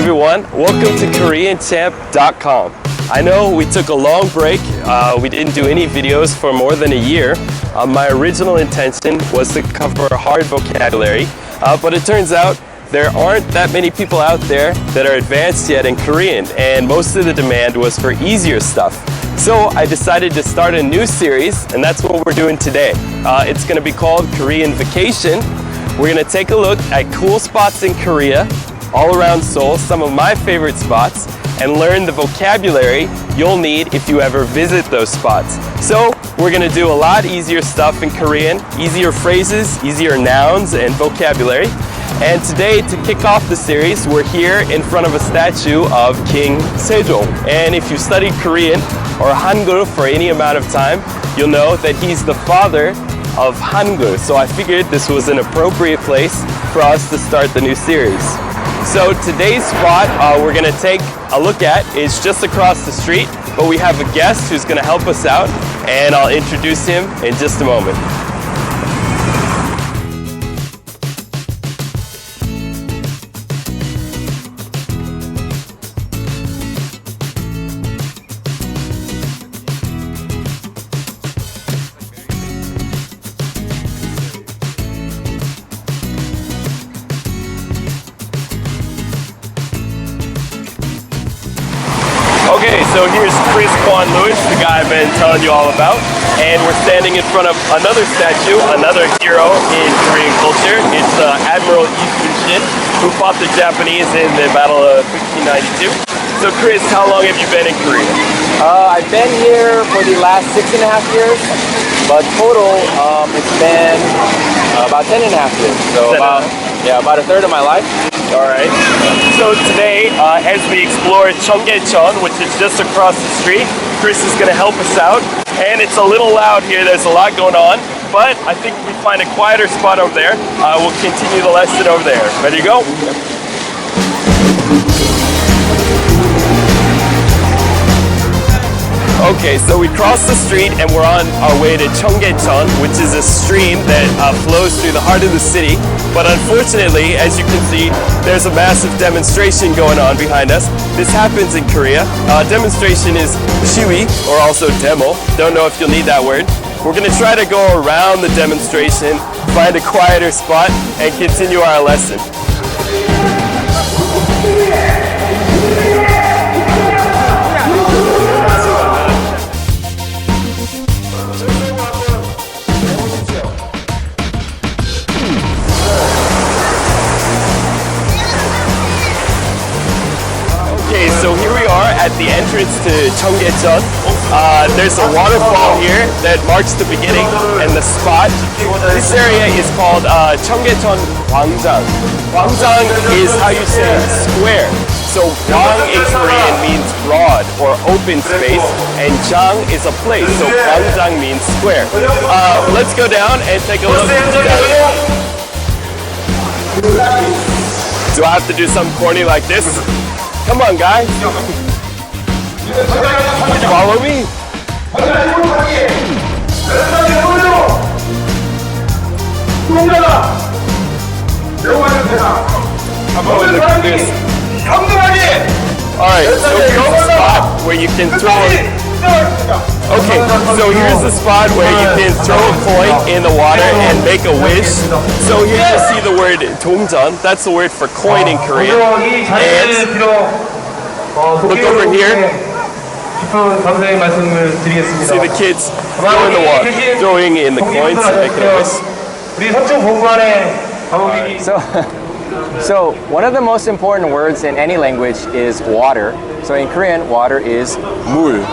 everyone, welcome to KoreanChamp.com. I know we took a long break, we didn't do any videos for more than a year. My original intention was to cover hard vocabulary, but it turns out there aren't that many people out there that are advanced yet in Korean, and most of the demand was for easier stuff. So I decided to start a new series, and that's what we're doing today. It's going to be called Korean Vacation. We're going to take a look at cool spots in Korea, all around Seoul, some of my favorite spots, and learn the vocabulary you'll need if you ever visit those spots. So we're going to do a lot easier stuff in Korean, easier phrases, easier nouns, and vocabulary. And today, to kick off the series, we're here in front of a statue of King Sejong. And if you've studied Korean or Hangul for any amount of time, you'll know that he's the father of Hangul. So I figured this was an appropriate place for us to start the new series. So today's spot we're going to take a look at is just across the street, but we have a guest who's going to help us out, and I'll introduce him in just a moment. Okay, so here's Chris Kwan Lewis, the guy I've been telling you all about, and we're standing in front of another statue, another hero in Korean culture. It's Admiral Lee Shin, who fought the Japanese in the Battle of 1592. So Chris, how long have you been in Korea? I've been here for the last 6.5 years, but total it's been about 10.5 years. So about a third of my life. Alright, so today as we explore Cheonggyecheon, which is just across the street, Chris is going to help us out, and it's a little loud here, there's a lot going on, but I think if we find a quieter spot over there, we'll continue the lesson over there. Ready to go? Okay, so we crossed the street and we're on our way to Cheonggyecheon, which is a stream that flows through the heart of the city. But unfortunately, as you can see, there's a massive demonstration going on behind us. This happens in Korea. Demonstration is 시위, or also demo. Don't know if you'll need that word. We're going to try to go around the demonstration, find a quieter spot, and continue our lesson. So here we are at the entrance to Cheonggyecheon. There's a waterfall here that marks the beginning and the spot. This area is called Cheonggyecheon Gwangjang. Gwangjang is how you say square. So Gwang in Korean means broad or open space, and Jang is a place. So Gwangjang means square. Let's go down and take a look. Do I have to do something corny like this? Come on, guys. Follow me. How about we look at this? Alright, so here's the spot where you can throw Okay, so here's the spot where you can throw a coin in the water and make a wish. So here you see the word 동전, that's the word for coin in Korean. And look over here. See the kids throwing the water, throwing in the coins and making a wish. So one of the most important words in any language is water. So in Korean, water is 물.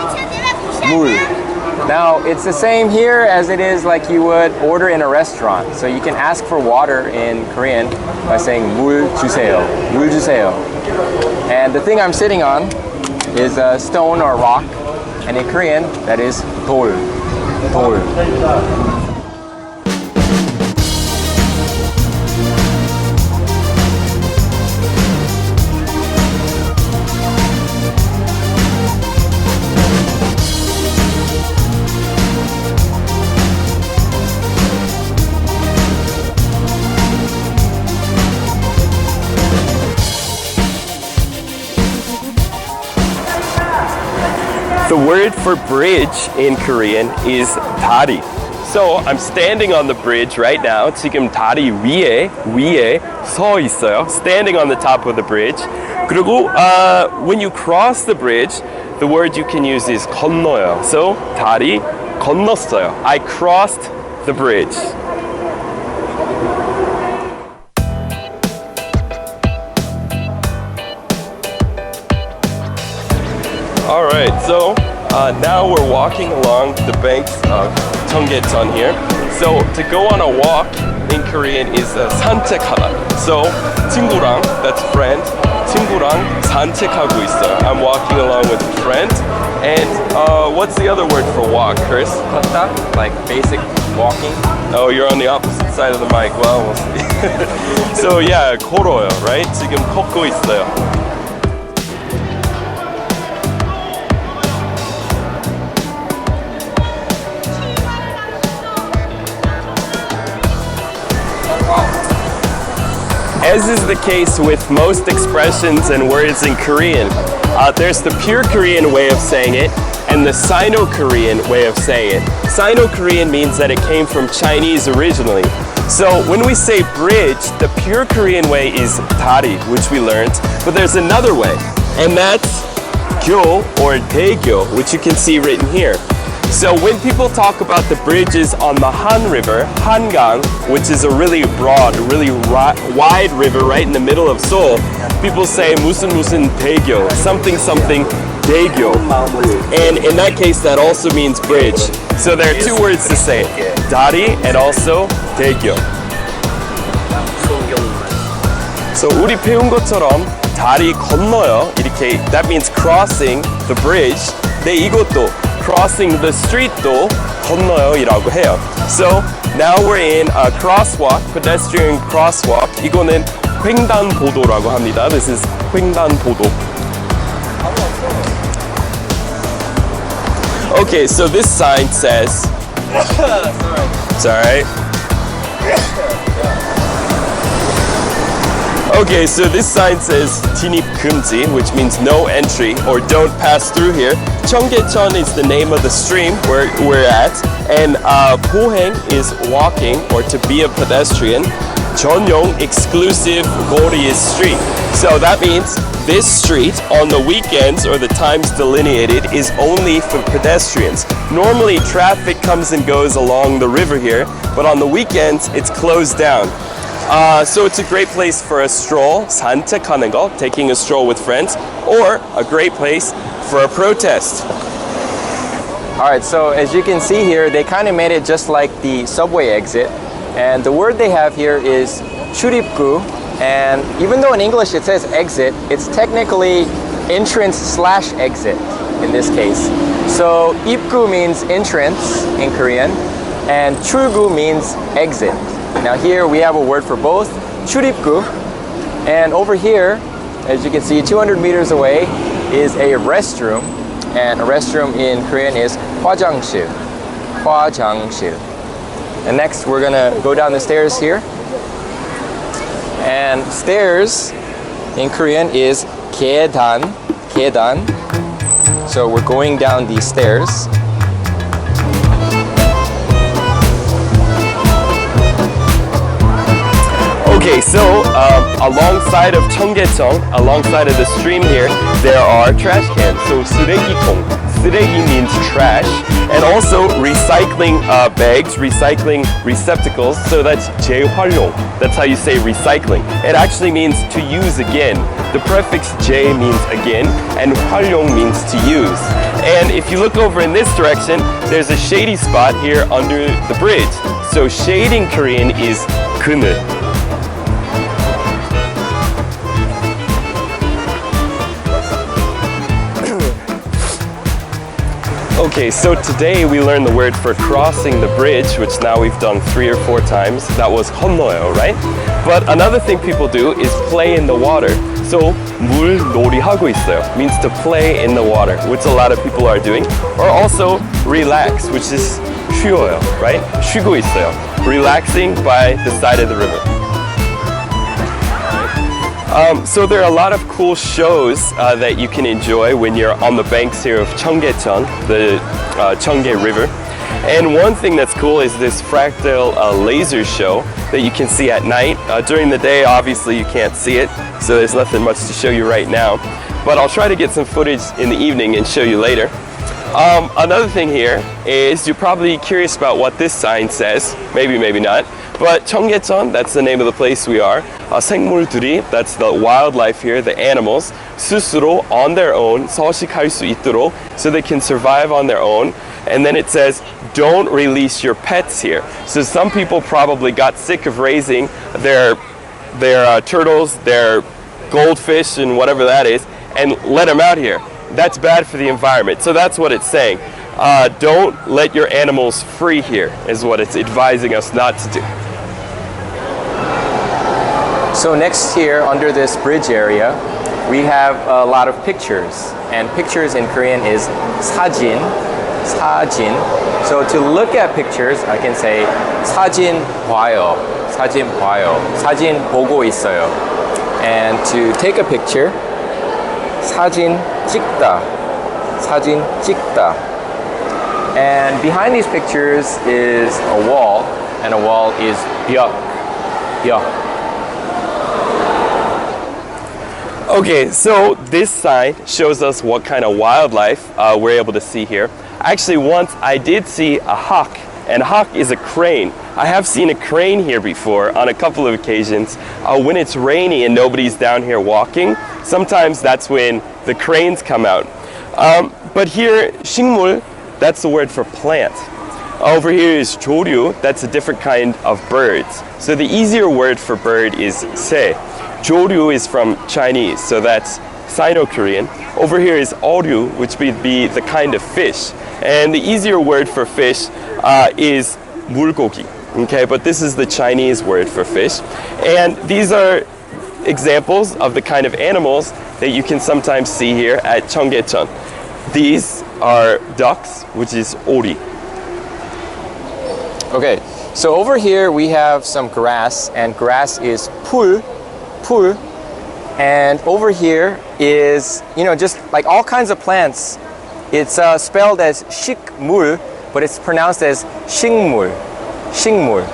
Now, it's the same here as it is like you would order in a restaurant. So you can ask for water in Korean by saying 물 주세요. 물 주세요. And the thing I'm sitting on is a stone or rock. And in Korean, that is 돌. The word for bridge in Korean is 다리. So I'm standing on the bridge right now. 지금 다리 위에 서 있어요. Standing on the top of the bridge. 그리고 when you cross the bridge, the word you can use is 건너요. So 다리 건넜어요. I crossed the bridge. Alright, so now we're walking along the banks of Cheonggyecheon here. So to go on a walk in Korean is 산책하다. So 친구랑, that's friend, 친구랑 산책하고 있어요. I'm walking along with a friend. And what's the other word for walk, Chris? 걷다, like basic walking. Oh, you're on the opposite side of the mic. Well, we'll see. So yeah, 걸어요, right? 지금 걷고 있어요. As is the case with most expressions and words in Korean, there's the pure Korean way of saying it and the Sino-Korean way of saying it. Sino-Korean means that it came from Chinese originally. So when we say bridge, the pure Korean way is 다리, which we learned, but there's another way, and that's 교 or 대교, which you can see written here. So when people talk about the bridges on the Han River, Hangang, which is a really broad, really wide river right in the middle of Seoul, people say 무슨 대교, something 대교. And in that case, that also means bridge. So there are two words to say, 다리 and also 대교. So 우리 배운 것처럼 다리 건너요, 이렇게, that means crossing the bridge. 네, 이것도 crossing the street도 건너요 이라고 해요. So now we're in a crosswalk, pedestrian crosswalk. 이거는 횡단보도라고 합니다. This is 횡단보도. Okay, so this sign says, it's alright. Okay, so this sign says 진입 금지, which means no entry or don't pass through here. Cheonggyecheon is the name of the stream where we're at, and 보행 is walking or to be a pedestrian. 전용 exclusive 거리 is street. So that means this street on the weekends or the times delineated is only for pedestrians. Normally traffic comes and goes along the river here, but on the weekends it's closed down. So it's a great place for a stroll, 산책하는 거, taking a stroll with friends, or a great place for a protest. Alright, so as you can see here, they kind of made it just like the subway exit. And the word they have here is 출입구. And even though in English it says exit, it's technically entrance/exit in this case. So 입구 means entrance in Korean, and 출구 means exit. Now here we have a word for both, 출입구, and over here, as you can see, 200 meters away is a restroom, and a restroom in Korean is 화장실. 화장실. And next we're gonna go down the stairs here. And stairs in Korean is 계단, 계단. So we're going down these stairs. Okay, so alongside of Cheonggyecheon, alongside of the stream here, there are trash cans. So 쓰레기통, 쓰레기 means trash, and also recycling bags, recycling receptacles. So that's 재활용. That's how you say recycling. It actually means to use again. The prefix 재 means again, and 활용 means to use. And if you look over in this direction, there's a shady spot here under the bridge. So shade in Korean is 그늘. Okay, so today we learned the word for crossing the bridge, which now we've done 3 or 4 times. That was 건너요, right? But another thing people do is play in the water. So 물놀이 하고 있어요 means to play in the water, which a lot of people are doing. Or also relax, which is 쉬어요, right? 쉬고 있어요. Relaxing by the side of the river. So there are a lot of cool shows that you can enjoy when you're on the banks here of Cheonggyecheon, the Cheonggye River. And one thing that's cool is this fractal laser show that you can see at night. During the day, obviously you can't see it, so there's nothing much to show you right now. But I'll try to get some footage in the evening and show you later. Another thing here is you're probably curious about what this sign says. Maybe, maybe not. But Cheonggyecheon, that's the name of the place we are. 생물들이, that's the wildlife here, the animals. 스스로, on their own, 서식할 수 있도록, so they can survive on their own. And then it says, don't release your pets here. So some people probably got sick of raising their turtles, their goldfish, and whatever that is, and let them out here. That's bad for the environment. So that's what it's saying. Don't let your animals free here, is what it's advising us not to do. So next here, under this bridge area, we have a lot of pictures. And pictures in Korean is 사진, 사진. So to look at pictures, I can say 사진 봐요, 사진 봐요, 사진 보고 있어요. And to take a picture, 사진 찍다, 사진 찍다. And behind these pictures is a wall, and a wall is 벽, 벽. Okay, so this sign shows us what kind of wildlife we're able to see here. Actually, once I did see a hawk, and hawk is a crane. I have seen a crane here before on a couple of occasions. When it's rainy and nobody's down here walking, sometimes that's when the cranes come out. But here, 식물, that's the word for plant. Over here is 조류, that's a different kind of birds. So the easier word for bird is 새. 조류 is from Chinese, so that's Sino-Korean. Over here is 어류, which would be the kind of fish. And the easier word for fish is 물고기. Okay, but this is the Chinese word for fish. And these are examples of the kind of animals that you can sometimes see here at Cheonggyecheon. These are ducks, which is 오리. Okay, so over here we have some grass, and grass is 풀, 풀. And over here is, just like all kinds of plants. It's spelled as 식물, but it's pronounced as 식물, 식물.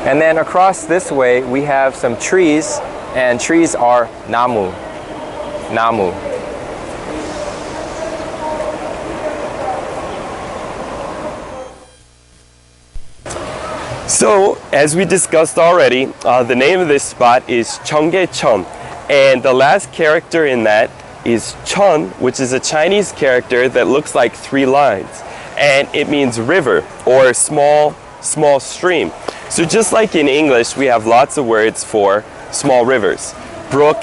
And then across this way we have some trees, and trees are 나무, 나무. So, as we discussed already, the name of this spot is Cheonggyecheon, and the last character in that is Cheon, which is a Chinese character that looks like 3 lines, and it means river or small stream. So just like in English, we have lots of words for small rivers: brook,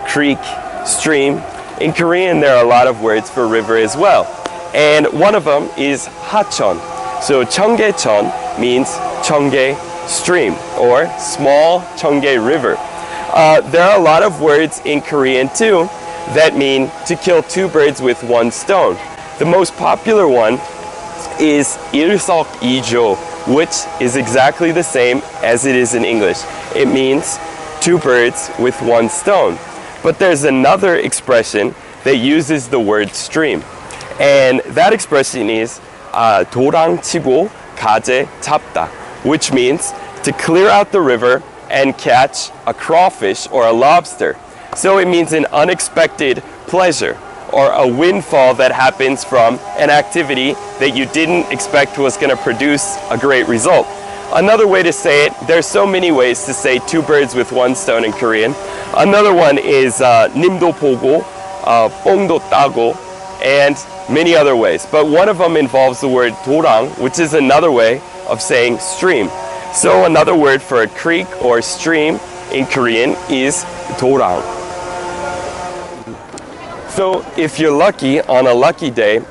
creek, stream. In Korean, there are a lot of words for river as well, and one of them is hacheon. So Cheonggyecheon means Cheonggye stream or small Cheonggye river. There are a lot of words in Korean too that mean to kill 2 birds with 1 stone. The most popular one is 일석이조, which is exactly the same as it is in English. It means 2 birds with 1 stone. But there's another expression that uses the word stream. And that expression is 도랑 치고 가재 잡다, which means to clear out the river and catch a crawfish or a lobster. So it means an unexpected pleasure or a windfall that happens from an activity that you didn't expect was going to produce a great result. Another way to say it, there's so many ways to say 2 birds with 1 stone in Korean. Another one is 님도 보고, 뽕도 따고, and many other ways. But one of them involves the word 도랑, which is another way of saying stream. So another word for a creek or stream in Korean is 도랑. So if you're lucky, on a lucky day,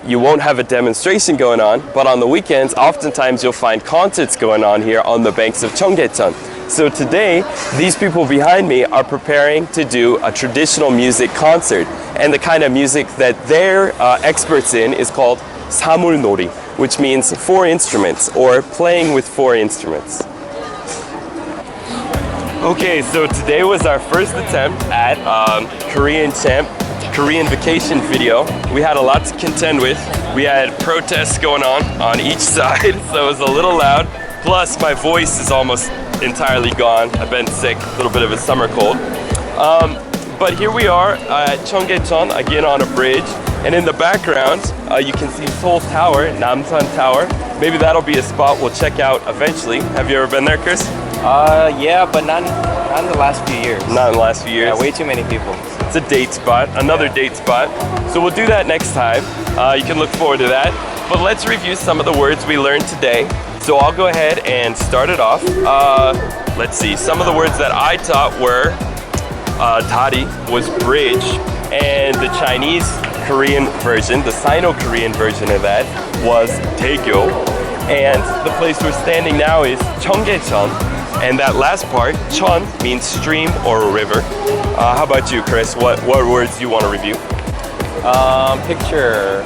you won't have a demonstration going on, but on the weekends, oftentimes you'll find concerts going on here on the banks of Cheonggyecheon. So today, these people behind me are preparing to do a traditional music concert, and the kind of music that they're experts in is called 사물놀이, which means 4 instruments, or playing with 4 instruments. Okay, so today was our first attempt at Korean vacation video. We had a lot to contend with. We had protests going on each side, so it was a little loud. Plus, my voice is almost entirely gone. I've been sick, a little bit of a summer cold. But here we are at Cheonggyecheon, again on a bridge. And in the background, you can see Seoul Tower, Namsan Tower. Maybe that'll be a spot we'll check out eventually. Have you ever been there, Chris? Yeah, but not in the last few years. Not in the last few years. Yeah, way too many people. It's a date spot, another date spot. So we'll do that next time. You can look forward to that. But let's review some of the words we learned today. So I'll go ahead and start it off. Let's see, some of the words that I taught were 다리 was bridge, and the Chinese Korean version, the Sino-Korean version of that was daegyo. And the place we're standing now is Cheonggyecheon. And that last part, cheon, means stream or river. How about you, Chris? What words do you want to review? Picture,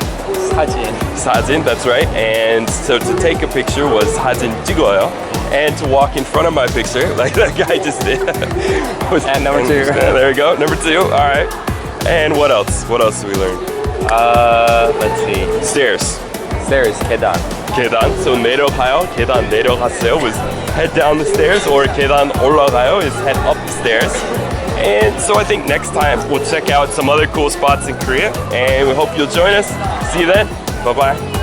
사진. 사진, that's right. And so to take a picture was 사진 찍어요. And to walk in front of my picture, like that guy just did. And number two. There we go, number two, all right. And what else? What else did we learn? Let's see. Stairs. Stairs, 계단. 계단, so 내려가요, 계단 내려갔어요 was head down the stairs, or 계단 올라가요 is head up the stairs. And so I think next time we'll check out some other cool spots in Korea, and we hope you'll join us. See you then. Bye-bye.